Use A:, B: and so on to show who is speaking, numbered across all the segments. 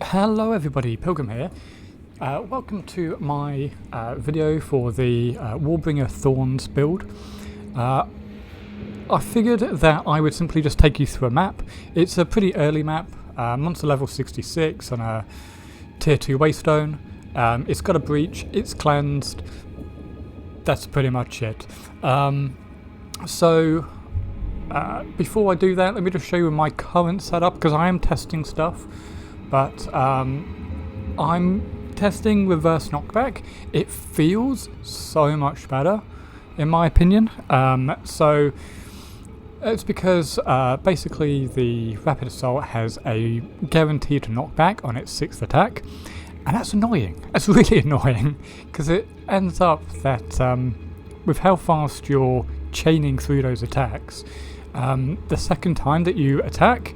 A: Hello everybody, Pilgrim here. Welcome to my video for the Warbringer Thorns build. I figured that I would simply just take you through a map. It's a pretty early map, monster level 66 on a tier 2 waystone. It's got a breach, it's cleansed, that's pretty much it. Before I do that, let me just show you my current setup, because I am testing stuff. But I'm testing reverse knockback. It feels so much better, in my opinion. So it's because basically the rapid assault has a guaranteed knockback on its 6th attack, and that's annoying. That's really annoying, because it ends up that with how fast you're chaining through those attacks, the second time that you attack,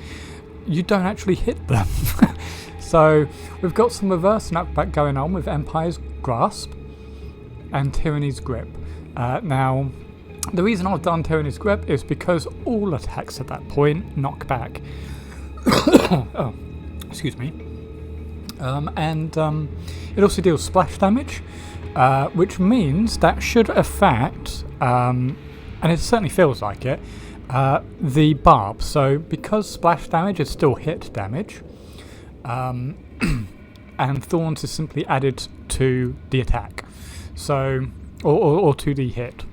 A: you don't actually hit them. So we've got some reverse knockback going on with Empire's Grasp and Tyranny's Grip. Now, the reason I've done Tyranny's Grip is because all attacks at that point knock back. Oh, excuse me. It also deals splash damage, which means that should affect, and it certainly feels like it, the barb. So because splash damage is still hit damage, and Thorns is simply added to the attack, so or to the hit.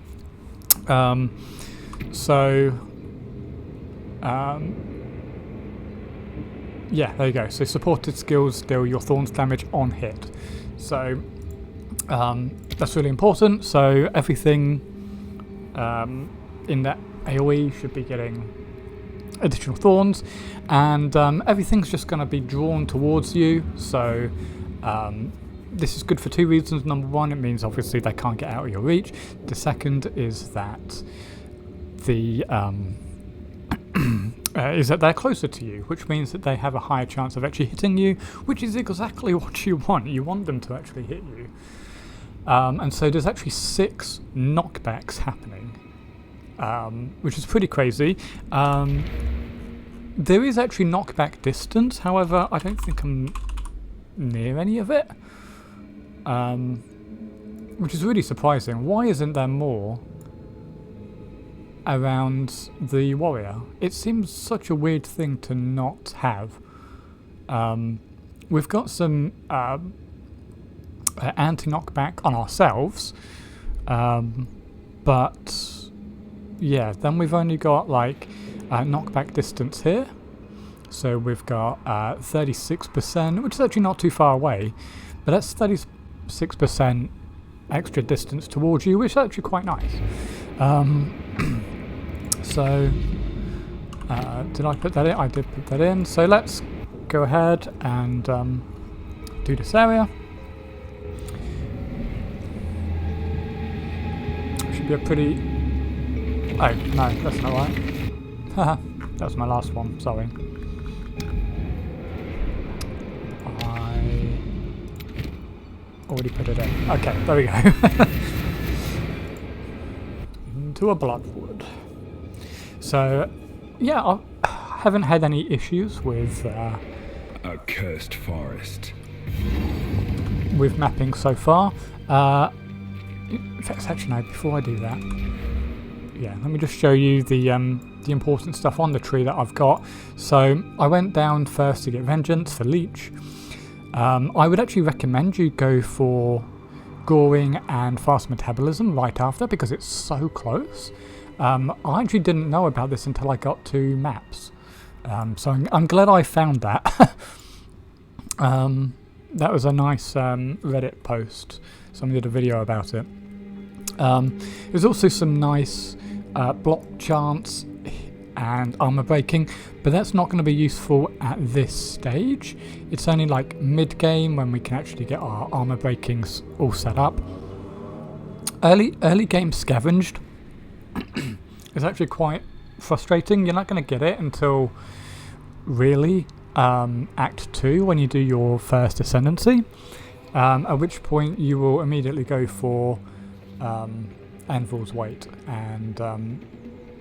A: Yeah, there you go. So supported skills deal your Thorns damage on hit. So that's really important. So everything in that AoE should be getting additional Thorns, and everything's just going to be drawn towards you. So this is good for two reasons. Number one, it means obviously they can't get out of your reach. The second is that they're closer to you, which means that they have a higher chance of actually hitting you, which is exactly what you want. You want them to actually hit you. And so there's actually 6 knockbacks happening, which is pretty crazy. There is actually knockback distance, however, I don't think I'm near any of it, which is really surprising. Why isn't there more around the warrior? It seems such a weird thing to not have. We've got some anti-knockback on ourselves, but yeah, then we've only got like knockback distance here. So we've got 36%, which is actually not too far away, but that's 36% extra distance towards you, which is actually quite nice. So did I put that in? I did put that in. So let's go ahead and do this area. Should be a pretty... Oh, no, that's not right. Haha, that was my last one, sorry. I already put it in. Okay, there we go. Into a bloodwood. So, yeah, I haven't had any issues with... a
B: cursed forest.
A: With mapping so far. In fact, actually, no, before I do that... Yeah, let me just show you the important stuff on the tree that I've got. So I went down first to get Vengeance for Leech. I would actually recommend you go for Goring and Fast Metabolism right after, because it's so close. I actually didn't know about this until I got to maps. So I'm glad I found that. That was a nice Reddit post. Someone did a video about it. There's also some nice block chance and armor breaking, but that's not going to be useful at this stage. It's only like mid-game when we can actually get our armor breakings all set up. Early game scavenged is actually quite frustrating. You're not going to get it until really Act 2 when you do your first Ascendancy, at which point you will immediately go for Anvil's Weight, and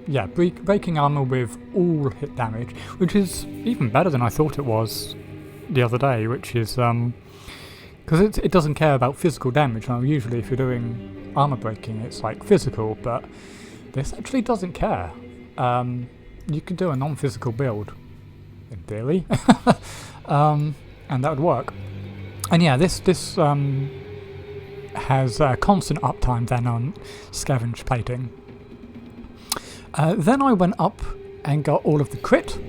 A: yeah, breaking armor with all hit damage, which is even better than I thought it was the other day, which is because it doesn't care about physical damage. Now, usually if you're doing armor breaking, it's like physical, but this actually doesn't care. You could do a non-physical build, in theory, and that would work. And yeah, this has constant uptime then on scavenge plating. Then I went up and got all of the crit.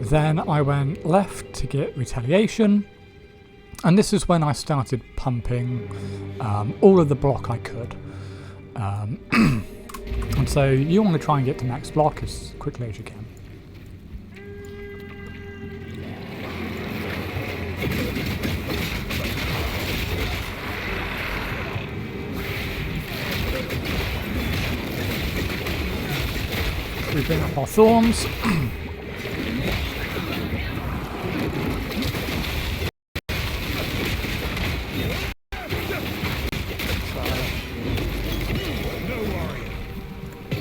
A: Then I went left to get retaliation. And this is when I started pumping all of the block I could. And so you want to try and get to max block as quickly as you can. We bring up our thorns.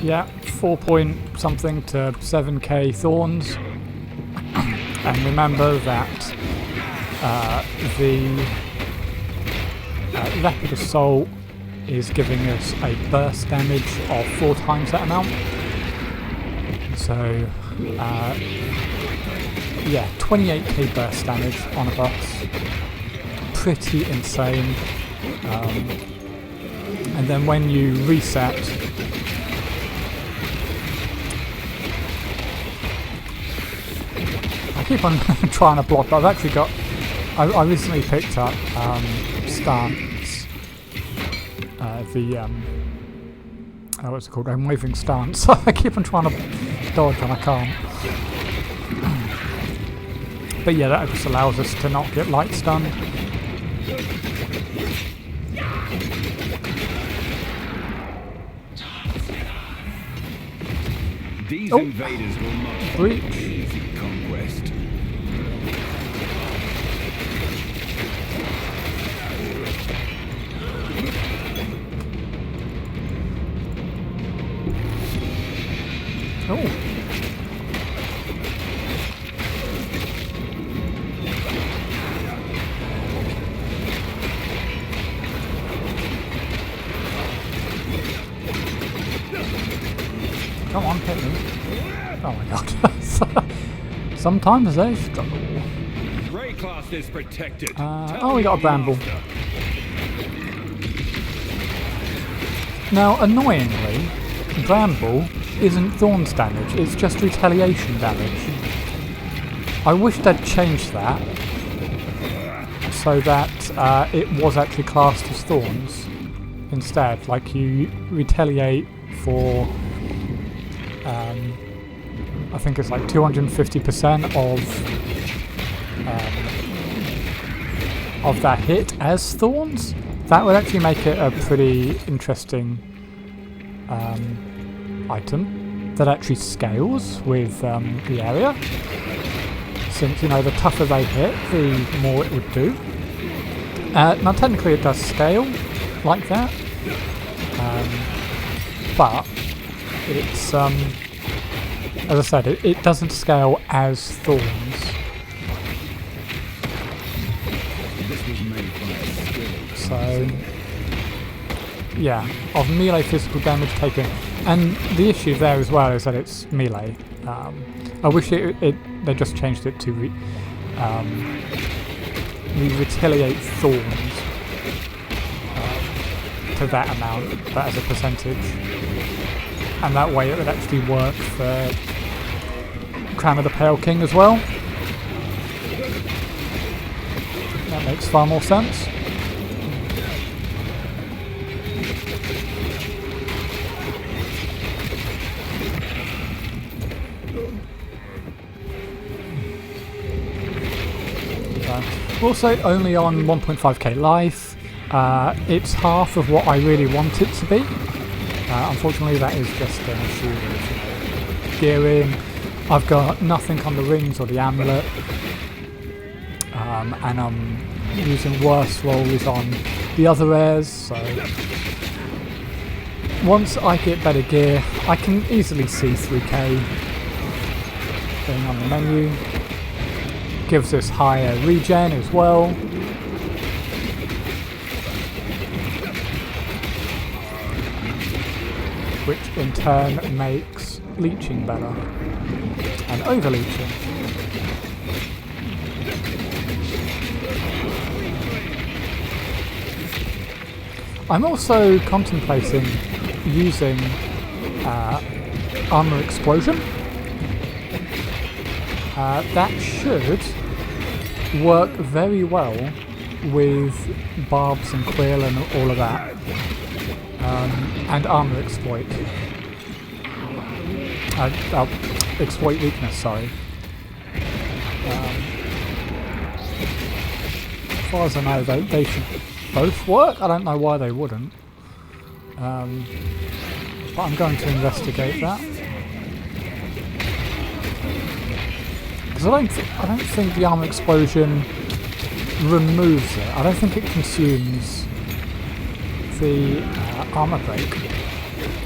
A: Yeah, 4 point something to 7k thorns. And remember that the Leopard Assault is giving us a burst damage of 4 times that amount. So, yeah, 28k burst damage on a boss. Pretty insane. And then when you reset, I keep on trying to block, but I've actually got, I recently picked up stance, what's it called, unwavering stance, so I keep on trying to dodge and I can't. But yeah, that just allows us to not get light stunned.
B: These invaders will not
A: breach.
B: Easy conquest.
A: Oh. Come on, hit me. Oh my god. Sometimes they struggle.
B: Ray class is protected.
A: Oh, we got a bramble. Now, annoyingly, bramble isn't thorns damage, it's just retaliation damage. I wish they'd changed that so that it was actually classed as thorns instead. Like, you retaliate for I think it's like 250% of that hit as thorns. That would actually make it a pretty interesting item that actually scales with the area. Since, you know, the tougher they hit, the more it would do. Now technically it does scale like that, but it's as I said, it doesn't scale as thorns. So yeah, of melee physical damage taken, and the issue there as well is that it's melee. I wish they just changed it to we retaliate thorns to that amount, but as a percentage, and that way it would actually work for Crown of the Pale King as well. That makes far more sense. We're also only on 1.5k life. It's half of what I really want it to be. Unfortunately, that is just an issue with gearing. I've got nothing on the rings or the amulet, and I'm using worse rolls on the other rares, so once I get better gear, I can easily see 3k being on the menu. gives us higher regen as well. Which in turn makes leeching better. And over-leeching. I'm also contemplating using armor explosion. That should work very well with barbs and quill and all of that. And armor exploit. Exploit weakness, sorry. As far as I know, they should both work. I don't know why they wouldn't. But I'm going to investigate that. Because I don't think the armor explosion removes it. I don't think it consumes the armor break.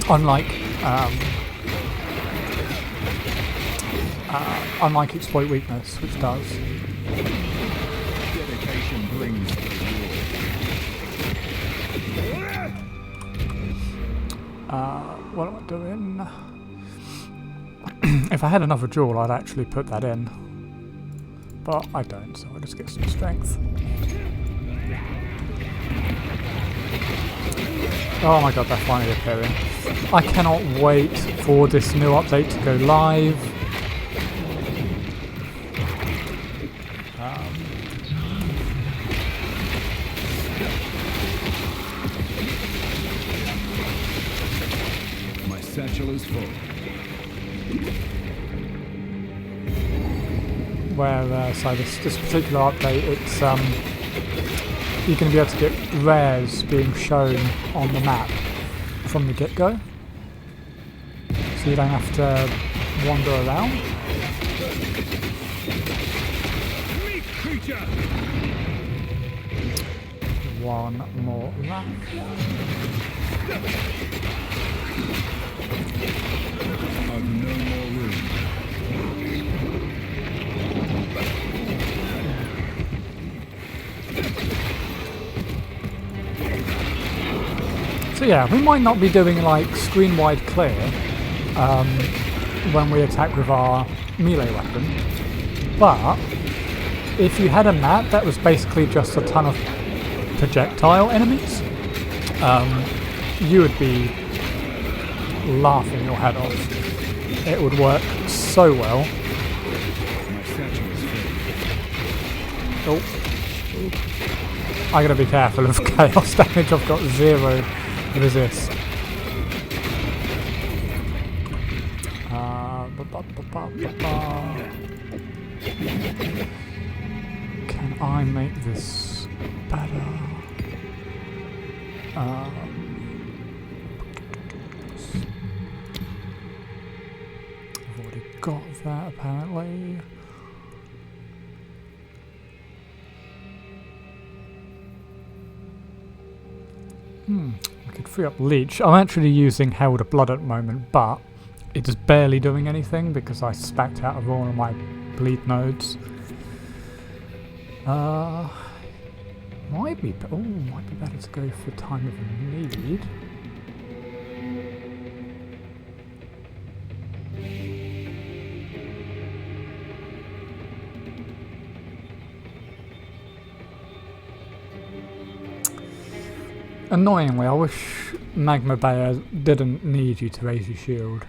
A: Unlike exploit weakness, which does.
B: Dedication brings the
A: What am I doing? If I had another jewel, I'd actually put that in. But I don't, so I'll just get some strength. Oh my god, they're finally appearing. I cannot wait for this new update to go live.
B: My satchel is full.
A: So this particular update, it's you're going to be able to get rares being shown on the map from the get-go, so you don't have to wander around.
B: Meat creature.
A: One more lap.
B: I've no more room.
A: So yeah, we might not be doing like screen wide clear when we attack with our melee weapon, but if you had a map that was basically just a ton of projectile enemies, you would be laughing your head off. It would work so well.
B: My satchel is full.
A: Oh. I gotta be careful of chaos damage. I've got 0 resist. Can I make this better? I've already got that apparently. I could free up Leech. I'm actually using Herald of Blood at the moment, but it's barely doing anything because I spacked out of all of my bleed nodes. Might be better to go for time of need. Annoyingly, I wish Magma Bear didn't need you to raise your shield.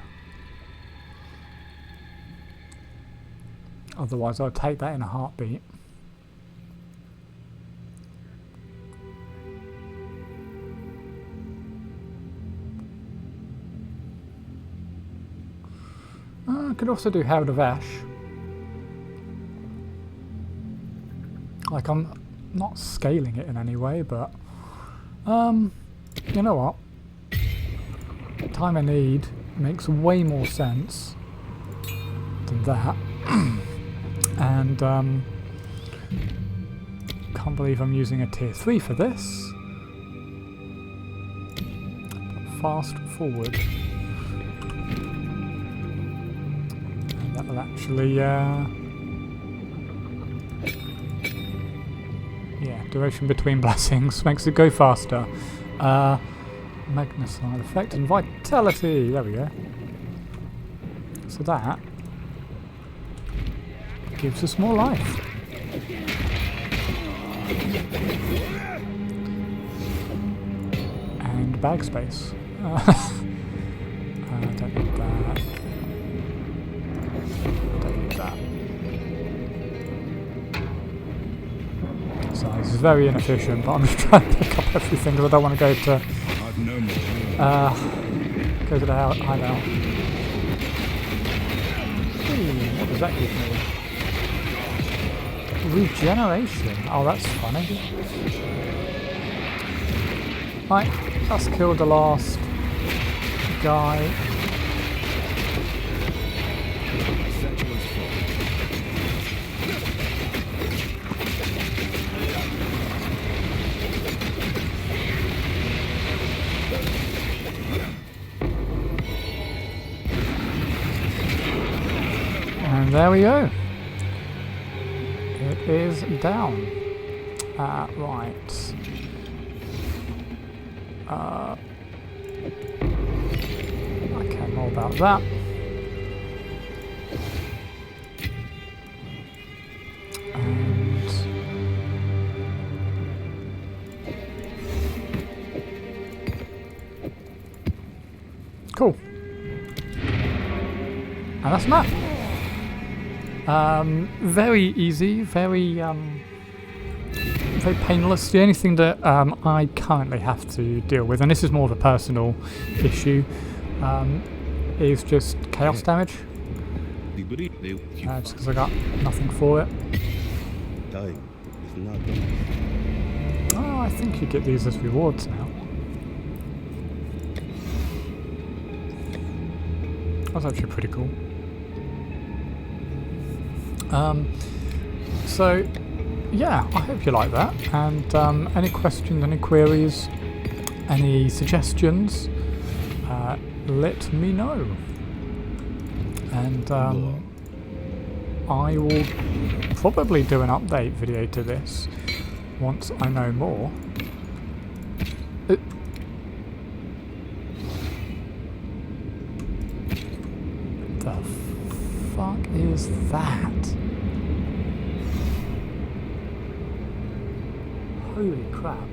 A: Otherwise, I'd take that in a heartbeat. I could also do Herald of Ash. Like, I'm not scaling it in any way, but you know what? Time of Need makes way more sense than that. And can't believe I'm using a tier 3 for this. But fast forward. And that will actually Duration between blessings makes it go faster. Magnicide effect and vitality. There we go. So that gives us more life. And bag space. Don't need that. Don't need that. So this is very inefficient, but I'm just trying to pick up everything because I don't want to go to
B: I've no more room.
A: go to the hideout. Ooh, what does that give me? Regeneration. Oh, that's funny. Right, let's kill the last guy.
B: My satchel is full.
A: And there we go. It is down. Right. Okay, more about that. And cool. And that's the map. Very easy, very painless. The only thing that I currently have to deal with, and this is more of a personal issue, is just chaos damage. Just because I got nothing for it. Oh, I think you get these as rewards now. That's actually pretty cool. So yeah, I hope you like that, and any questions, any queries, any suggestions, let me know, and I will probably do an update video to this once I know more. The fuck is that? Holy crap.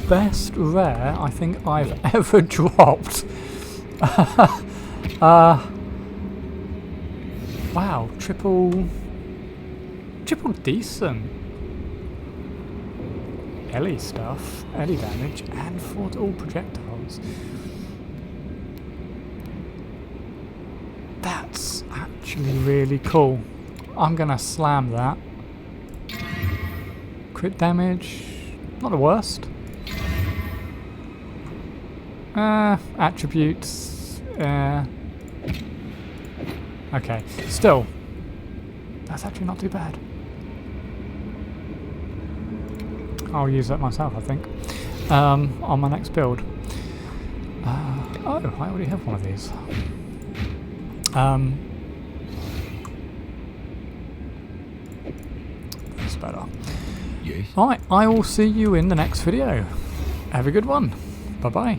A: Best rare I think I've ever dropped. Wow, triple decent. Ellie stuff, Ellie damage, and fought all projectiles. That's actually really cool. I'm gonna slam that. Crit damage, not the worst. Attributes, okay, still, that's actually not too bad. I'll use that myself, I think, on my next build. Oh, I already have one of these. That's better.
B: Yes.
A: Alright, I will see you in the next video. Have a good one. Bye-bye.